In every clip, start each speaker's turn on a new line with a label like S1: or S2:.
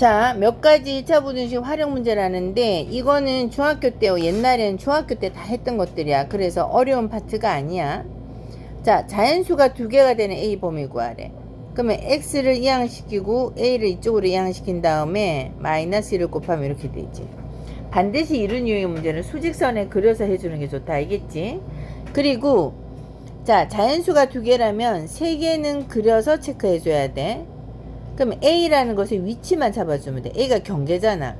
S1: 자, 몇 가지 2차 부등식 활용 문제라는데 이거는 중학교 때, 옛날에는 중학교 때 다 했던 것들이야. 그래서 어려운 파트가 아니야. 자, 자연수가 두 개가 되는 A 범위 구하래. 그러면 X를 이항시키고 A를 이쪽으로 이항시킨 다음에 마이너스 1을 곱하면 이렇게 되지. 반드시 이런 유형의 문제는 수직선에 그려서 해주는 게 좋다. 알겠지? 그리고 자, 자연수가 두 개라면 세 개는 그려서 체크해줘야 돼. 그럼 A라는 것의 위치만 잡아주면 돼. A가 경계잖아.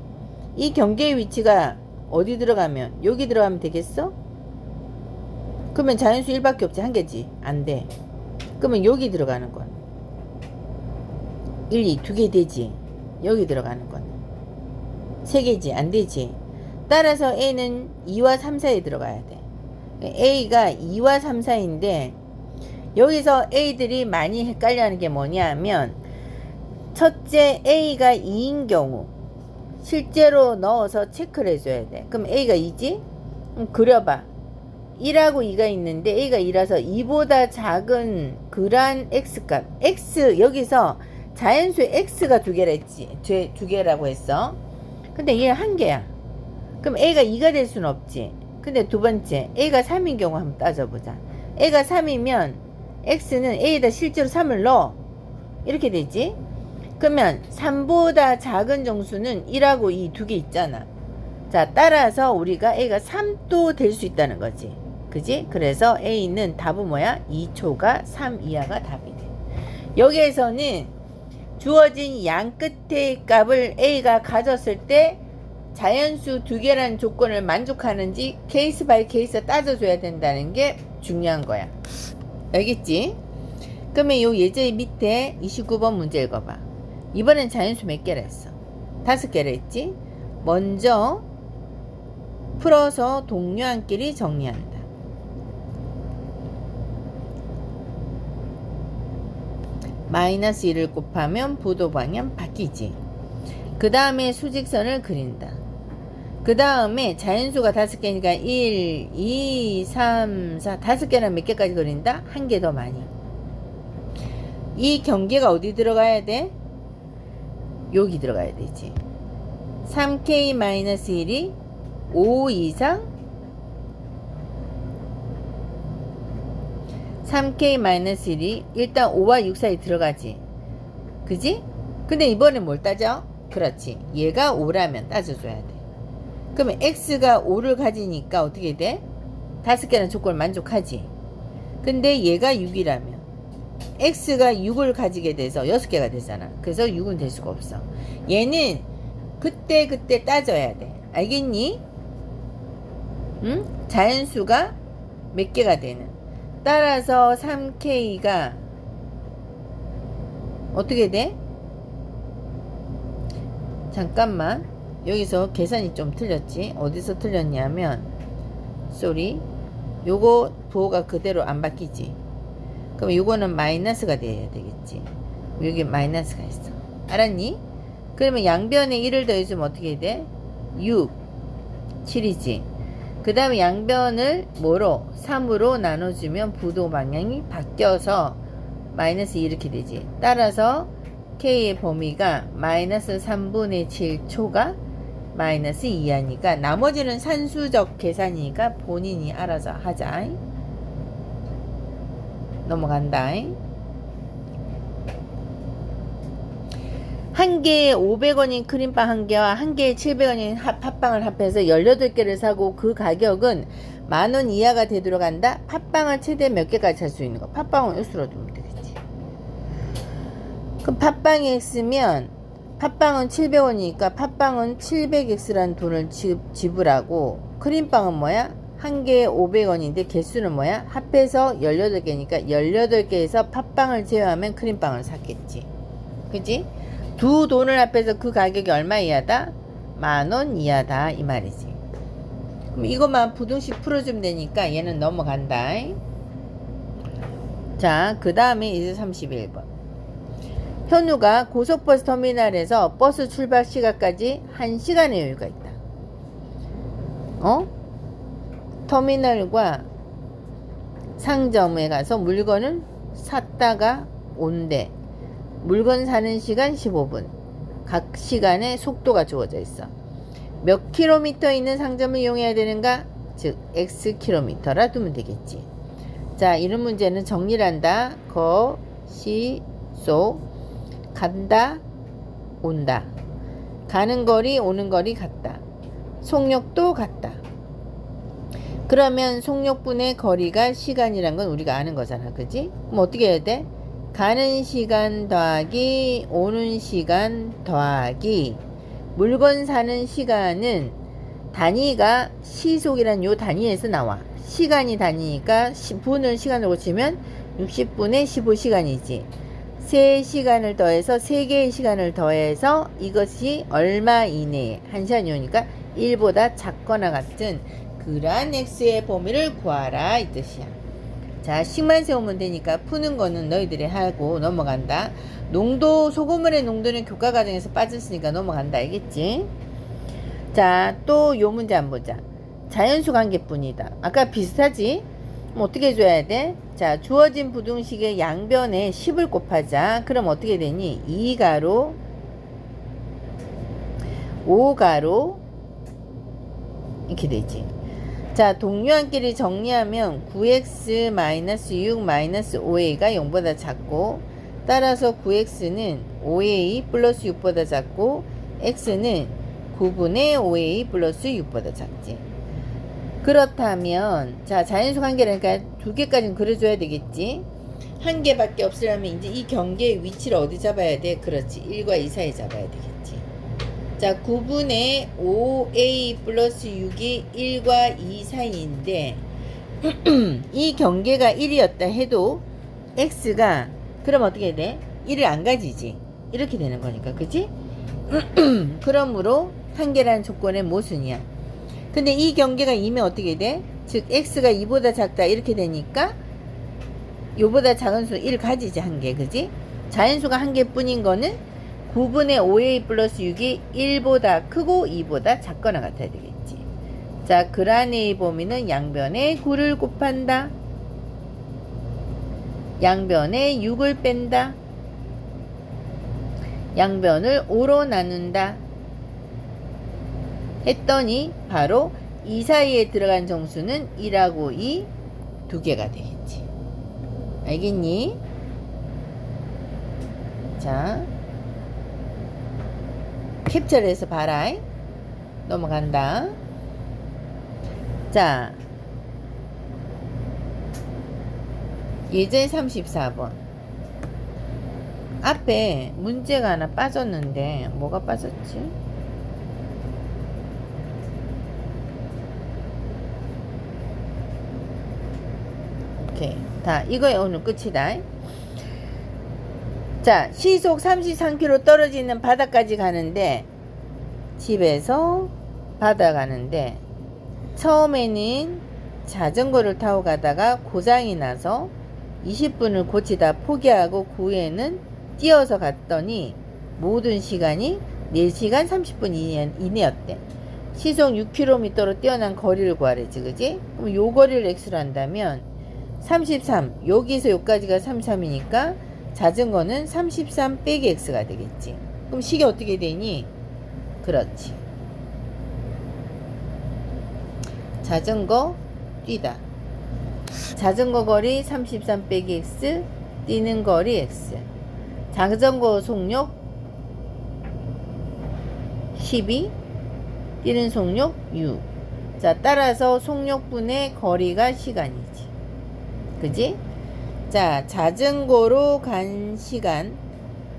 S1: 이 경계의 위치가 어디 들어가면 여기 들어가면 되겠어? 그러면 자연수 1밖에 없지. 한 개지. 안 돼. 그러면 여기 들어가는 건 1, 2, 두 개 되지. 여기 들어가는 건 세 개지. 안 되지. 따라서 A는 2와 3 사이에 들어가야 돼. A가 2와 3 사이인데 여기서 A들이 많이 헷갈려하는 게 뭐냐면 첫째 A가 2인 경우 실제로 넣어서 체크를 해줘야 돼. 그럼 A가 2지? 그려봐. 1하고 2가 있는데 A가 2라서 2보다 작은 그란 X값. X 여기서 자연수의 X가 두 개라 했지. 두 개라고 했어. 근데 얘는 한 개야. 그럼 A가 2가 될 수는 없지. 근데 두 번째 A가 3인 경우 한번 따져보자. A가 3이면 X는 A에다 실제로 3을 넣어. 이렇게 되지. 그러면 3보다 작은 정수는 1하고 2 두 개 있잖아. 자, 따라서 우리가 A가 3도 될 수 있다는 거지. 그지? 그래서 A는 답은 뭐야? 2초가 3 이하가 답이 돼. 여기에서는 주어진 양 끝의 값을 A가 가졌을 때 자연수 두 개라는 조건을 만족하는지 케이스 바이 케이스 따져줘야 된다는 게 중요한 거야. 알겠지? 그러면 요 예제 밑에 29번 문제 읽어봐. 이번엔 자연수 몇 개라 했어? 5개라 했지? 먼저 풀어서 동료한끼리 정리한다. 마이너스 1을 곱하면 부도 방향 바뀌지. 그 다음에 수직선을 그린다. 그 다음에 자연수가 5개니까 1, 2, 3, 4 5개는 몇 개까지 그린다? 한 개 더 많이. 이 경계가 어디 들어가야 돼? 여기 들어가야 되지. 3K-1이 5 이상 3K-1이 일단 5와 6 사이 들어가지. 그지? 근데 이번엔 뭘 따져? 그렇지. 얘가 5라면 따져줘야 돼. 그러면 X가 5를 가지니까 어떻게 돼? 5개는 조건을 만족하지. 근데 얘가 6이라면 X가 6을 가지게 돼서 6개가 되잖아. 그래서 6은 될 수가 없어. 얘는 그때 따져야 돼. 알겠니? 응? 자연수가 몇 개가 되는. 따라서 3K가 어떻게 돼? 잠깐만. 여기서 계산이 좀 틀렸지. 어디서 틀렸냐면 요거 부호가 그대로 안 바뀌지. 그럼 이거는 마이너스가 돼야 되겠지. 여기 마이너스가 있어. 알았니? 그러면 양변에 1을 더해주면 어떻게 돼? 6, 7이지. 그 다음에 양변을 뭐로? 3으로 나눠주면 부도 방향이 바뀌어서 마이너스 2 이렇게 되지. 따라서 K의 범위가 마이너스 3분의 7초가 마이너스 2하니까 나머지는 산수적 계산이니까 본인이 알아서 하자. 넘어간다. 한 개에 500원인 크림빵 한 개와 한 개에 700원인 팥빵을 합해서 18개를 사고 그 가격은 10,000원 이하가 되도록 한다. 팥빵을 최대 몇 개까지 살 수 있는 거? 팥빵은 X로 두면 되겠지. 그럼 팥빵이 X면 팥빵은 700원이니까 팥빵은 700X라는 돈을 지불하고 크림빵은 뭐야? 한 개에 500원인데 개수는 뭐야? 합해서 18개니까 18개에서 팥빵을 제외하면 크림빵을 샀겠지. 그지? 두 돈을 합해서 그 가격이 얼마 이하다? 10,000원 이하다 이 말이지. 그럼 이것만 부등식 풀어주면 되니까 얘는 넘어간다. 자, 그 다음에 이제 31번. 현우가 고속버스 터미널에서 버스 출발 시간까지 1시간의 여유가 있다. 터미널과 상점에 가서 물건을 샀다가 온대. 물건 사는 시간 15분. 각 시간의 속도가 주어져 있어. 몇 킬로미터 있는 상점을 이용해야 되는가? 즉 x 킬로미터라 두면 되겠지. 자, 이런 문제는 정리를 한다. 거, 시, 소, 간다, 온다. 가는 거리, 오는 거리 같다. 속력도 같다. 그러면 속력분의 거리가 시간이란 건 우리가 아는 거잖아. 그지? 그럼 어떻게 해야 돼? 가는 시간 더하기 오는 시간 더하기 물건 사는 시간은 단위가 시속이란 요 단위에서 나와. 시간이 단위니까 분을 시간으로 치면 60분의 15시간이지. 3시간을 더해서 3개의 시간을 더해서 이것이 얼마 이내에 1시간이 오니까 1보다 작거나 같은 그러한 x의 범위를 구하라 이 뜻이야. 자, 식만 세우면 되니까 푸는 거는 너희들이 하고 넘어간다. 농도, 소금물의 농도는 교과 과정에서 빠졌으니까 넘어간다. 알겠지? 자, 또 요 문제 한번 보자. 자연수 관계뿐이다. 아까 비슷하지? 그럼 어떻게 해줘야 돼? 자, 주어진 부등식의 양변에 10을 곱하자. 그럼 어떻게 되니? 2가로 5가로 이렇게 되지. 자, 동류한끼리 정리하면 9x-6 5a가 0보다 작고, 따라서 9x는 5a 플러스 6보다 작고 x는 9분의 5a 플러스 6보다 작지. 그렇다면 자, 자연수 관계라니까 두 개까지는 그려줘야 되겠지. 한 개밖에 없으려면 이제 이 경계의 위치를 어디 잡아야 돼? 그렇지, 1과 2 사이 잡아야 되겠지. 자, 9분의 5a 플러스 6이 1과 2 사이인데 이 경계가 1이었다 해도 x가 그럼 어떻게 돼? 1을 안 가지지. 이렇게 되는 거니까. 그치? 그러므로 한계라는 조건의 모순이야. 근데 이 경계가 2면 어떻게 돼? 즉 x가 2보다 작다 이렇게 되니까 요보다 작은 수 1 가지지. 한계. 그지? 자연수가 한 개뿐인 거는 9분의 5a 플러스 6이 1보다 크고 2보다 작거나 같아야 되겠지. 자, 그란의 범위는 양변에 9를 곱한다. 양변에 6을 뺀다. 양변을 5로 나눈다. 했더니 바로 이 사이에 들어간 정수는 1하고 2 두 개가 되겠지. 알겠니? 자, 캡처를 해서 봐라. 넘어간다. 자, 예제 34번. 앞에 문제가 하나 빠졌는데 뭐가 빠졌지? 오케이. 다 이거에 오늘 끝이다. 자, 시속 33km 떨어지는 바다까지 가는데 집에서 바다 가는데 처음에는 자전거를 타고 가다가 고장이 나서 20분을 고치다 포기하고 그 후에는 뛰어서 갔더니 모든 시간이 4시간 30분 이내였대. 시속 6km로 뛰어난 거리를 구하래지. 그지? 그럼 요 거리를 x로 한다면 33, 여기서 여기까지가 33이니까 자전거는 33 빼기 x가 되겠지. 그럼 식이 어떻게 되니? 그렇지. 자전거 뛰다. 자전거 거리 33 빼기 x, 뛰는 거리 x. 자전거 속력 12, 뛰는 속력 6. 자, 따라서 속력분의 거리가 시간이지. 그지? 자, 자전거로 간 시간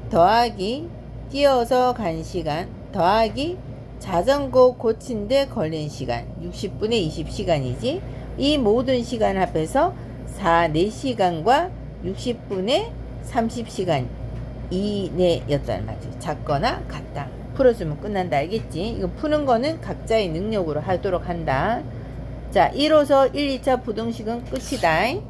S1: 더하기 뛰어서 간 시간 더하기 자전거 고친데 걸린 시간 60분의 20시간이지. 이 모든 시간 합해서 4시간과 60분의 30시간 이내였다는 말이죠. 작거나 같다. 풀어주면 끝난다. 알겠지? 이거 푸는 거는 각자의 능력으로 하도록 한다. 자, 이로써 1, 2차 부등식은 끝이다.